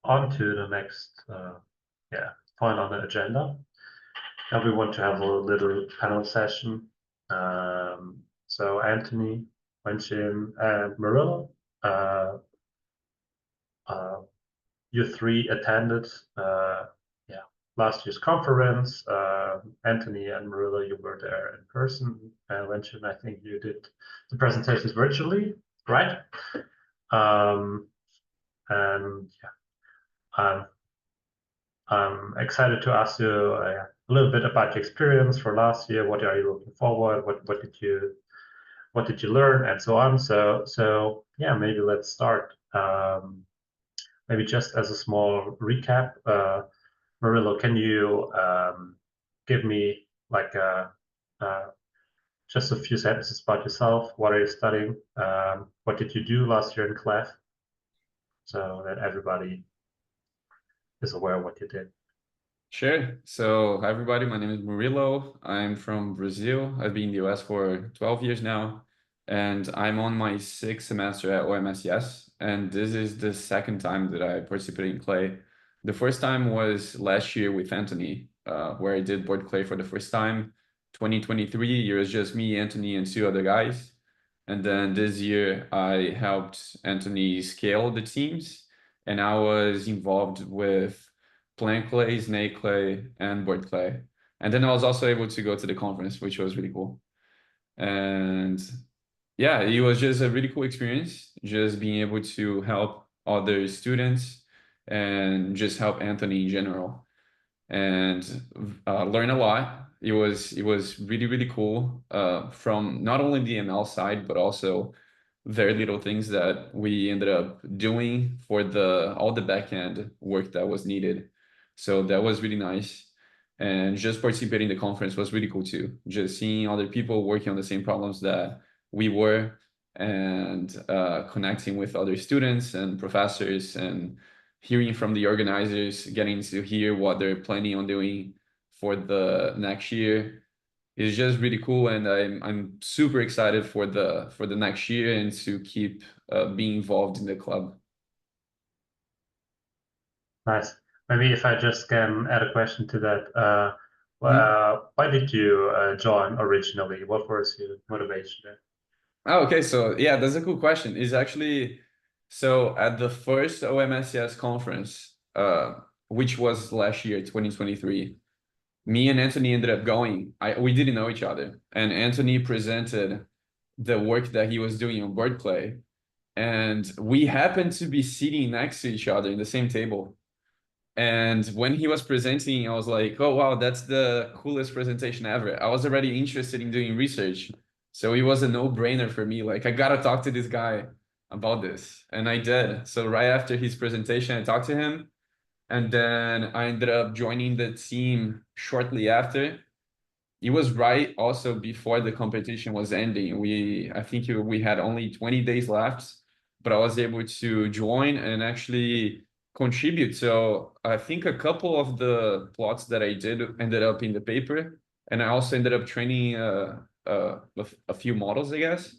on to the next point on the agenda. Now we want to have a little panel session. So Anthony, Wenxin, and Marilla, you three attended last year's conference. Anthony and Marilla, you were there in person. Wenxin, I think you did the presentations virtually, right? And yeah, I'm excited to ask you a little bit about your experience for last year. What are you looking forward? What did you learn, and so on. So yeah, maybe let's start. Maybe just as a small recap, Murillo, can you give me like just a few sentences about yourself? What are you studying? What did you do last year in CLEF? So that everybody is aware of what you did. Sure. So, hi everybody, my name is Murilo. I'm from Brazil. I've been in the US for 12 years now, and I'm on my sixth semester at OMSS. And this is the second time that I participated in clay. The first time was last year with Anthony, where I did board clay for the first time. 2023, it was just me, Anthony, and two other guys. And then this year, I helped Anthony scale the teams, and I was involved with plant clay, snake clay, and board clay. And then I was also able to go to the conference, which was really cool. And yeah, it was just a really cool experience, just being able to help other students and just help Anthony in general and learn a lot. It was really cool from not only the ML side, but also very little things that we ended up doing for all the backend work that was needed. So that was really nice. And just participating in the conference was really cool too. Just seeing other people working on the same problems that we were and connecting with other students and professors and hearing from the organizers, getting to hear what they're planning on doing for the next year is just really cool, and I'm super excited for the next year and to keep being involved in the club. Nice. Maybe if I just can add a question to that. Why did you join originally? What was your motivation there? Oh, okay. So yeah, that's a cool question. Is actually so at the first OMSCS conference, which was last year, 2023, me and Anthony ended up going. We didn't know each other, and Anthony presented the work that he was doing on board clay, and we happened to be sitting next to each other in the same table. And when he was presenting, I was like, oh, wow, that's the coolest presentation ever. I was already interested in doing research. So it was a no-brainer for me. Like, I gotta talk to this guy about this. And I did. So right after his presentation, I talked to him. And then I ended up joining the team shortly after. It was right also before the competition was ending. I think we had only 20 days left, but I was able to join and actually contribute. So I think a couple of the plots that I did ended up in the paper, and I also ended up training a few models, I guess.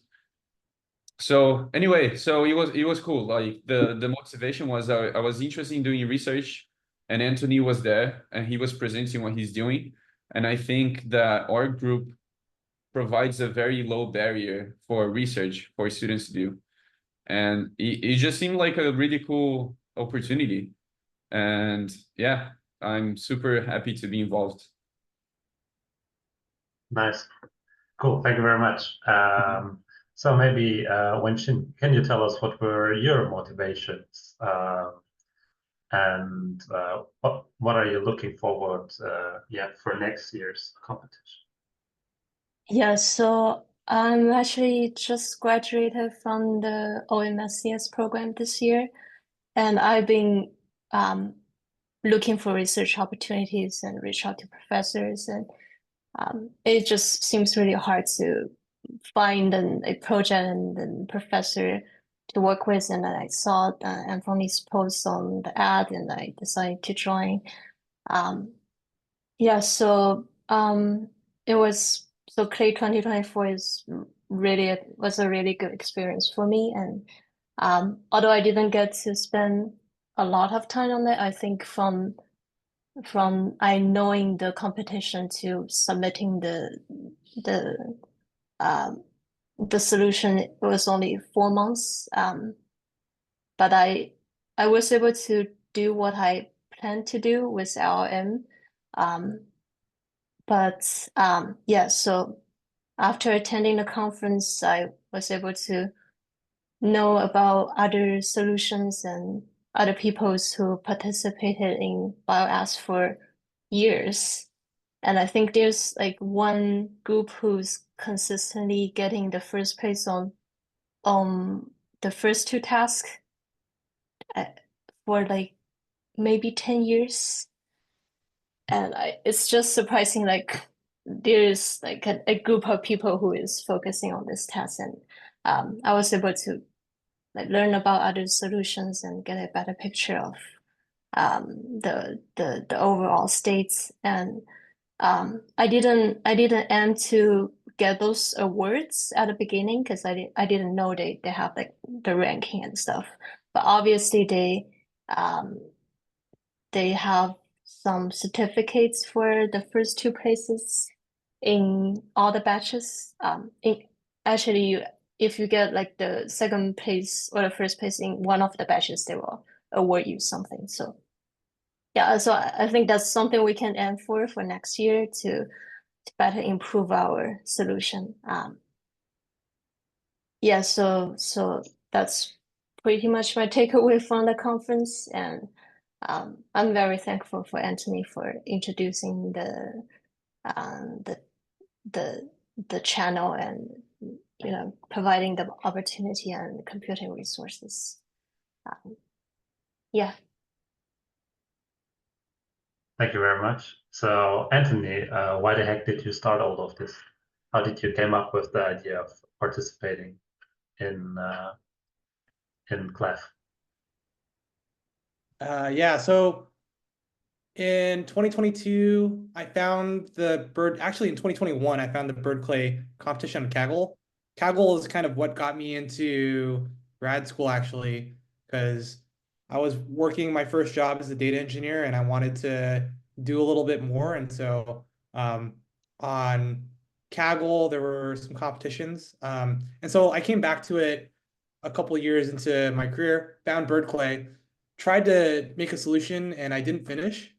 So anyway, so it was cool. Like the motivation was I was interested in doing research, and Anthony was there and he was presenting what he's doing. And I think that our group provides a very low barrier for research for students to do. And it just seemed like a really cool opportunity. And yeah, I'm super happy to be involved. Nice. Cool. Thank you very much. So maybe Wenshin, can you tell us what were your motivations and what are you looking forward for next year's competition? Yeah, so I'm actually just graduated from the OMSCS program this year, and I've been looking for research opportunities and reach out to professors, and it just seems really hard to find a project and professor to work with. And then I saw Anthony's post on the ad, and I decided to join. Yeah, so it was so Clay 2024 was a really good experience for me. And although I didn't get to spend a lot of time on it. I think from I knowing the competition to submitting the um, the solution, it was only 4 months. But I was able to do what I planned to do with LLM. Um, but yeah, so after attending the conference, I was able to know about other solutions and other peoples who participated in BioAsk for years. And I think there's like one group who's consistently getting the first place on the first two tasks for like maybe 10 years. And it's just surprising, like there's like a group of people who is focusing on this task. And I was able to like learn about other solutions and get a better picture of the overall states. And I didn't aim to get those awards at the beginning because I didn't know they have like the ranking and stuff. But obviously they have some certificates for the first two places in all the batches. Actually, if you get like the second place or the first place in one of the batches, they will award you something. So yeah, so I think that's something we can aim for next year to better improve our solution. Yeah, so that's pretty much my takeaway from the conference, and I'm very thankful for Anthony for introducing um, the the the channel and providing the opportunity and computing resources. Yeah. Thank you very much. So, Anthony, why the heck did you start all of this? How did you came up with the idea of participating in CLEF? Yeah, so in 2022, I found actually in 2021, I found the bird clay competition on Kaggle. Kaggle is kind of what got me into grad school, actually, because I was working my first job as a data engineer and I wanted to do a little bit more. And so on Kaggle, there were some competitions. And so I came back to it a couple years into my career, found bird clay, tried to make a solution, and I didn't finish.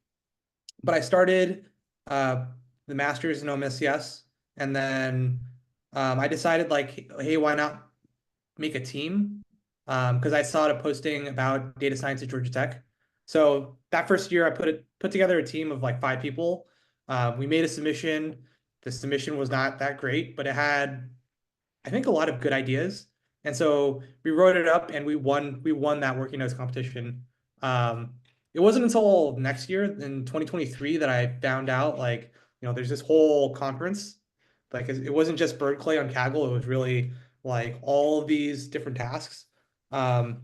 But I started the master's in OMSCS, and then I decided like, hey, why not make a team? Because I saw a posting about data science at Georgia Tech. So that first year, I put together a team of like 5 people. We made a submission. The submission was not that great, but it had, I think, a lot of good ideas. And so we wrote it up and we won that working notes competition. It wasn't until next year in 2023 that I found out like, there's this whole conference. Like it wasn't just bird clay on Kaggle, it was really like all of these different tasks. And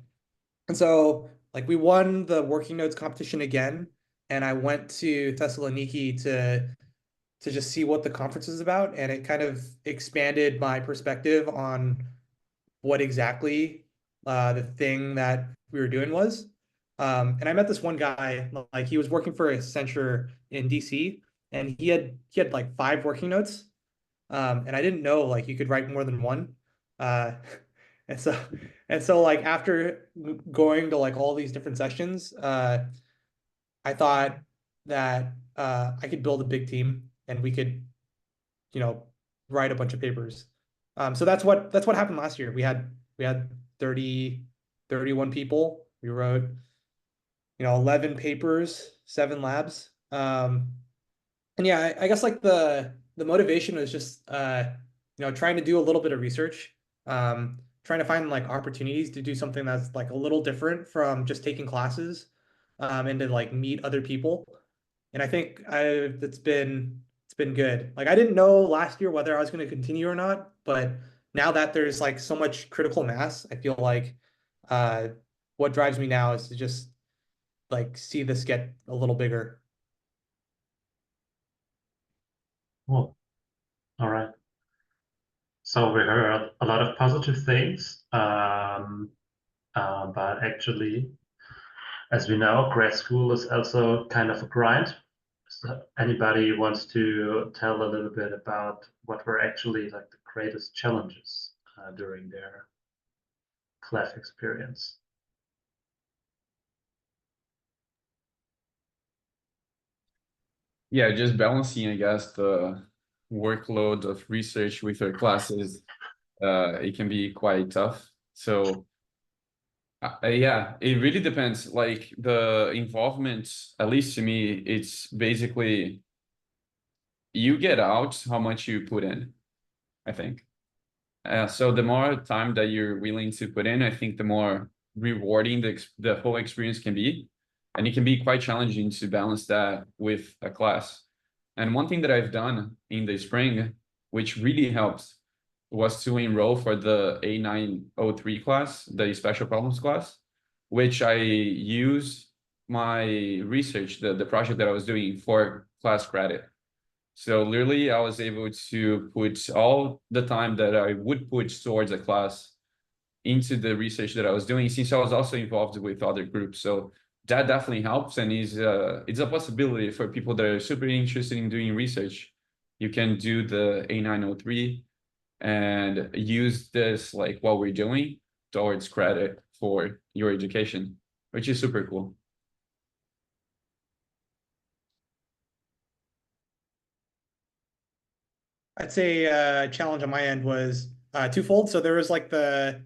so like we won the working notes competition again, and I went to Thessaloniki to just see what the conference is about, and it kind of expanded my perspective on what exactly the thing that we were doing was. And I met this one guy, like he was working for Accenture in DC, and he had like 5 working notes. And I didn't know like you could write more than one. Uh, and so like after going to like all these different sessions, I thought that I could build a big team and we could, write a bunch of papers. So that's what happened last year. We had 31 people. We wrote, 11 papers, 7 labs. And yeah, I guess like the motivation was just trying to do a little bit of research, trying to find like opportunities to do something that's like a little different from just taking classes, and to like meet other people. And I think it's been good. Like I didn't know last year whether I was going to continue or not, but now that there's like so much critical mass, I feel like uh, what drives me now is to just like see this get a little bigger. Cool. All right. So we heard a lot of positive things, but actually, As we know, grad school is also kind of a grind. So anybody wants to tell a little bit about what were actually like the greatest challenges during their CLEF experience? Yeah, just balancing, I guess, the workload of research with our classes, it can be quite tough. So yeah, it really depends. Like the involvement, at least to me, it's basically you get out how much you put in, I think. So the more time that you're willing to put in, I think the more rewarding the whole experience can be. And it can be quite challenging to balance that with a class. And one thing that I've done in the spring, which really helps, was to enroll for the A903 class, the special problems class, which I use my research, the project that I was doing for class credit. So literally, I was able to put all the time that I would put towards a class into the research that I was doing, since I was also involved with other groups. So that definitely helps, and it's a possibility for people that are super interested in doing research. You can do the A903 and use this like what we're doing towards credit for your education, which is super cool. I'd say challenge on my end was twofold. So there was like the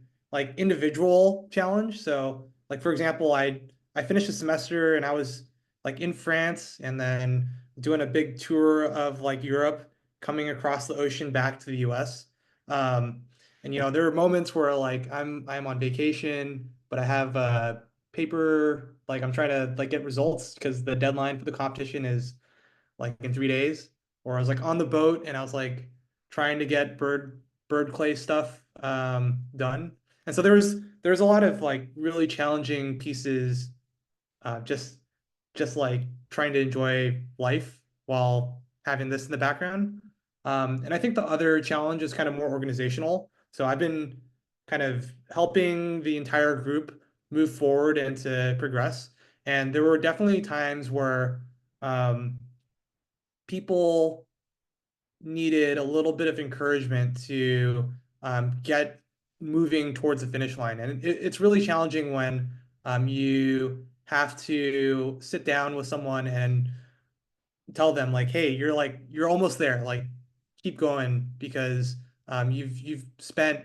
individual challenge. So like for example, I finished the semester and I was like in France and then doing a big tour of like Europe, coming across the ocean back to the US. And you know, there are moments where like I'm on vacation, but I have paper, like I'm trying to like get results because the deadline for the competition is like in 3 days, or I was like on the boat and I was like trying to get bird clay stuff done. And so there was a lot of like really challenging pieces, just like trying to enjoy life while having this in the background. And I think the other challenge is kind of more organizational. So I've been kind of helping the entire group move forward and to progress. And there were definitely times where people needed a little bit of encouragement to get moving towards the finish line. And it's really challenging when you have to sit down with someone and tell them like, hey, you're almost there. Like, keep going because you've spent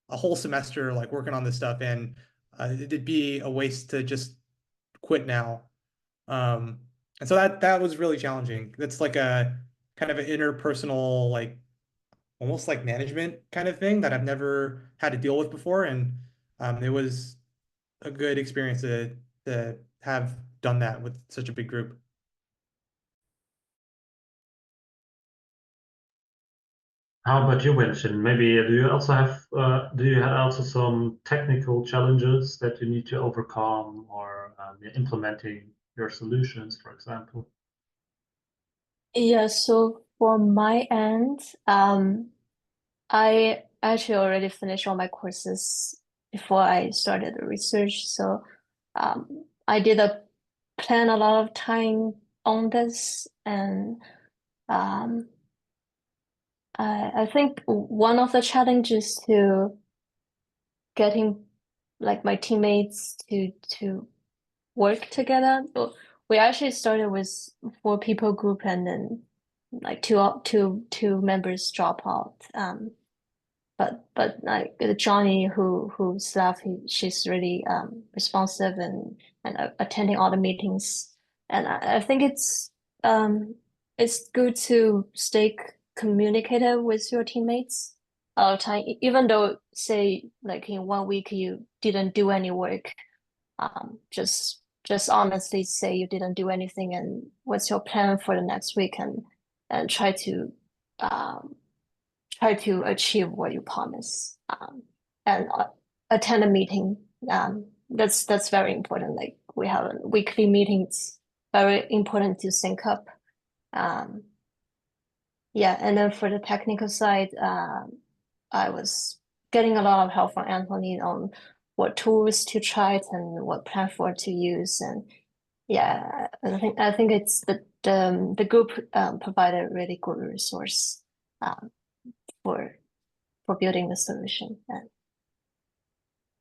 a whole semester like working on this stuff, and it'd be a waste to just quit now. Um, and so that was really challenging. That's like a kind of an interpersonal, like almost like management kind of thing that I've never had to deal with before. And it was a good experience to have done that with such a big group. How about you, Winston? Maybe do you have also some technical challenges that you need to overcome or implementing your solutions, for example? Yeah, so for my end, I actually already finished all my courses before I started the research. So I did plan a lot of time on this, and um, I think one of the challenges to getting like my teammates to work together. We actually started with 4 people group, and then like two members drop out. But like Johnny who's left, she's really responsive and attending all the meetings. And I think it's good to stay communicative with your teammates all the time, even though say like in 1 week you didn't do any work. Just honestly say you didn't do anything and what's your plan for the next week, and um try to achieve what you promise, and attend a meeting. That's very important. Like we have a weekly meetings, very important to sync up. Um, yeah, and then for the technical side, I was getting a lot of help from Anthony on what tools to try it and what platform to use. And yeah, I think it's the group provided a really good resource for building the solution. And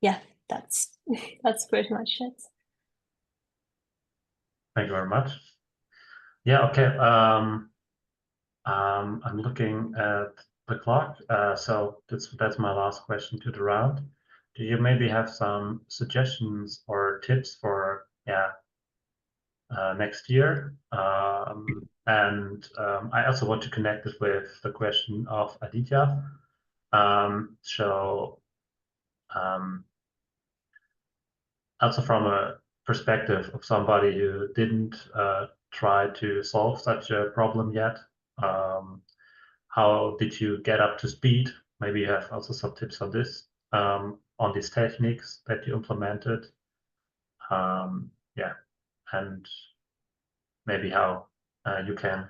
yeah, that's that's pretty much it. Thank you very much. Yeah, okay. I'm looking at the clock, so that's my last question to the round. Do you maybe have some suggestions or tips for next year? I also want to connect it with the question of Aditya. Also from a perspective of somebody who didn't try to solve such a problem yet, how did you get up to speed? Maybe you have also some tips on this, on these techniques that you implemented. Yeah, and maybe how you can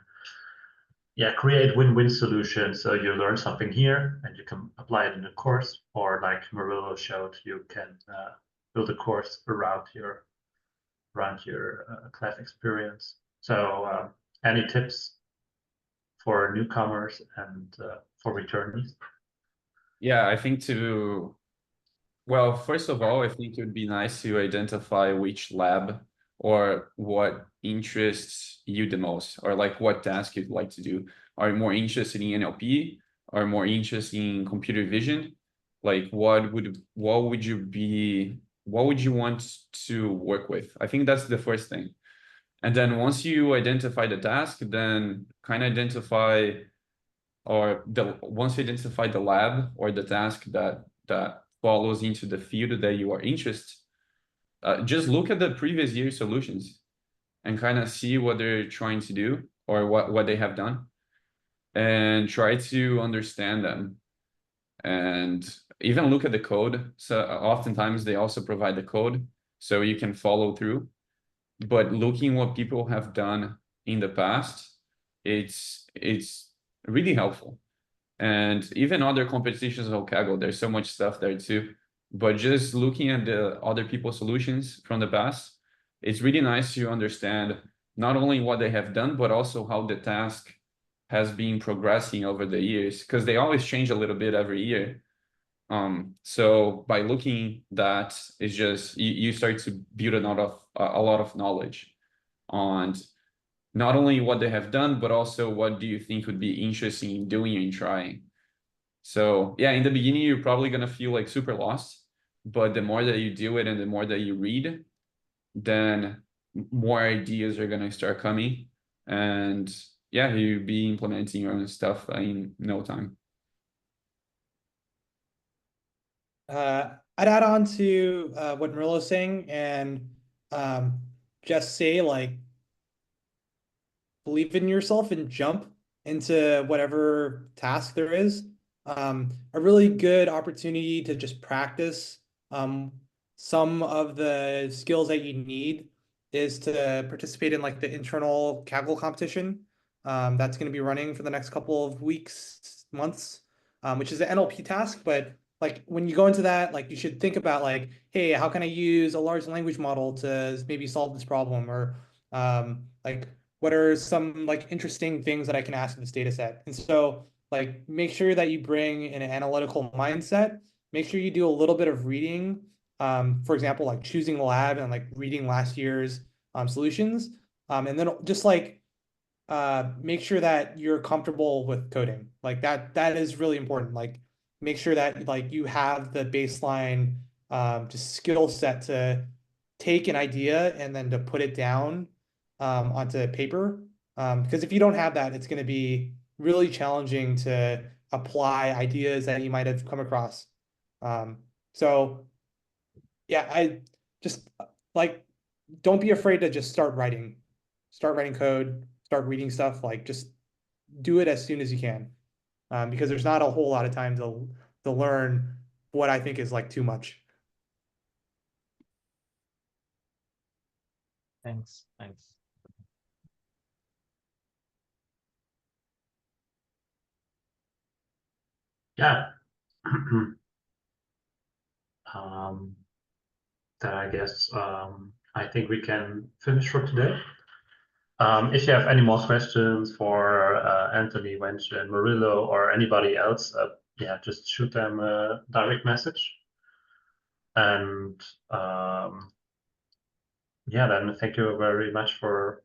create win-win solutions. So you learn something here and you can apply it in a course, or like Murillo showed, you can build a course around your CLEF experience. So any tips for newcomers and for returnees? Yeah, I think well, first of all, I think it would be nice to identify which lab or what interests you the most, or like what task you'd like to do. Are you more interested in NLP? Are you more interested in computer vision? Like what would you want to work with? I think that's the first thing. And then once you identify the task, then kind of once you identify the lab or the task that follows into the field that you are interested, just look at the previous year solutions and kind of see what they're trying to do or what they have done, and try to understand them, and even look at the code. So oftentimes they also provide the code so you can follow through. But looking what people have done in the past, it's really helpful. And even other competitions of Kaggle, there's so much stuff there too. But just looking at the other people's solutions from the past, it's really nice to understand not only what they have done, but also how the task has been progressing over the years, because they always change a little bit every year. So by looking that, it's just you start to build a lot of knowledge on not only what they have done, but also what do you think would be interesting in doing and trying. So yeah, in the beginning, you're probably going to feel like super lost, but the more that you do it and the more that you read, then more ideas are going to start coming. And yeah, you'll be implementing your own stuff in no time. I'd add on to what Murillo's saying, and just say, like, believe in yourself and jump into whatever task there is. A really good opportunity to just practice some of the skills that you need is to participate in like the internal Kaggle competition that's going to be running for the next couple of weeks, months, which is an NLP task. But like when you go into that, like you should think about like, hey, how can I use a large language model to maybe solve this problem? Or like, what are some like interesting things that I can ask in this data set? And so like make sure that you bring an analytical mindset. Make sure you do a little bit of reading. For example, like choosing a lab and like reading last year's solutions. And then just like make sure that you're comfortable with coding. Like that is really important. Like make sure that like you have the baseline just skill set to take an idea and then to put it down onto paper. Because if you don't have that, it's going to be really challenging to apply ideas that you might have come across. So yeah, I just like, don't be afraid to just start writing code, start reading stuff. Like just do it as soon as you can, because there's not a whole lot of time to learn what I think is like too much. Thanks. Yeah. um, then I guess I think we can finish for today. If you have any more questions for Anthony, Wench, and Murillo, or anybody else, yeah, just shoot them a direct message. And yeah, then thank you very much for